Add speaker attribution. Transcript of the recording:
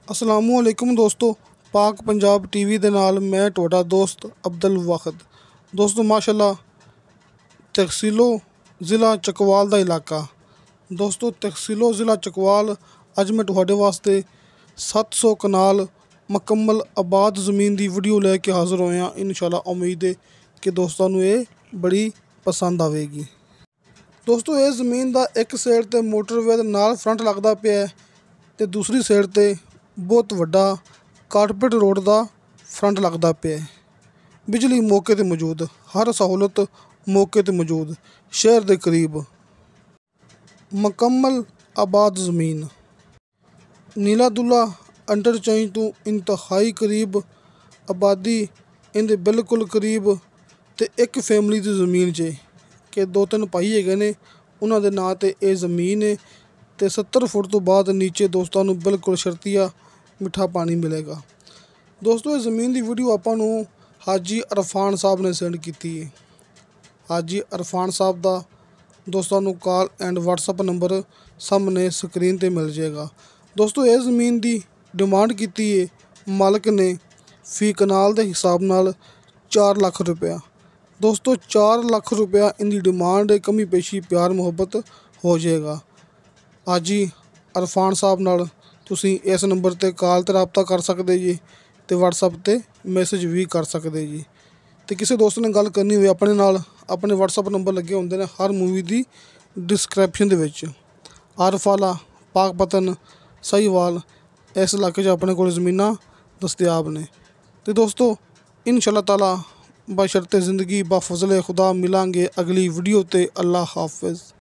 Speaker 1: असलामुअलैकुम दोस्तों, पाक पंजाब टीवी दे नाल मैं तुहाडा दोस्त अब्दुल वाहिद। दोस्तों माशाअल्लाह तहसीलो ज़िला चकवाल का इलाका। दोस्तों तहसीलो ज़िला चकवाल अज मैं तुहाडे वास्ते 700 कनाल मुकम्मल आबाद ज़मीन की वीडियो लैके हाज़र होया। इंशाअल्लाह उम्मीद है कि दोस्तों नूं ये बड़ी पसंद आवेगी। दोस्तों ये ज़मीन का एक साइड ते मोटरवे दे नाल फ्रंट लगदा पिया है ते दूसरी साइड ते बहुत वड्डा कारपेट रोड का फ्रंट लगदा पिया है। बिजली मौके ते मौजूद, हर सहूलत मौके ते मौजूद, शहर के करीब, मुकम्मल आबाद ज़मीन, नीला दुल्ला इंटरचेंज तो इंतहाई करीब, आबादी इनके बिल्कुल करीब ते एक फैमिली की ज़मीन जे कि 2-3 भाई हैगे ने, उन्हां दे नां ते ये ज़मीन है ते 70 फुट तो बाद नीचे दोस्तों नूं बिल्कुल शर्तिया मिठा पानी मिलेगा। दोस्तों ये ज़मीन की वीडियो आपां नूं हाजी अरफान साहब ने सेंड की है। हाजी अरफान साहब का दोस्तों नूं कॉल एंड व्हाट्सअप नंबर सामने स्क्रीन ते मिल जाएगा। दोस्तों ये ज़मीन की डिमांड की है मालिक ने फी कनाल के हिसाब नाल 4 लाख रुपया। दोस्तों 4 लाख रुपया इनकी डिमांड है, कमी पेशी प्यार मुहब्बत हो जाएगा। हाजी अरफान साहब नाल तुसीं इस नंबर ते कॉल ते राबता कर सकते जी ते व्हाट्सअप ते मैसेज भी कर सकते जी। तो किसी दोस्त ने गल करनी हो अपने नाल, अपने व्हाट्सअप नंबर लगे होंगे ने हर मूवी की डिस्क्रिप्शन दे विच। आरफाला, पाकपतन, सहीवाल इस इलाके च अपने को ज़मीनां दस्तयाब ने। तो दोस्तों इंशाअल्लाह ताला बशर्ते ज़िंदगी बफजले खुदा मिलांगे अगली वीडियो ते। अल्लाह हाफिज़।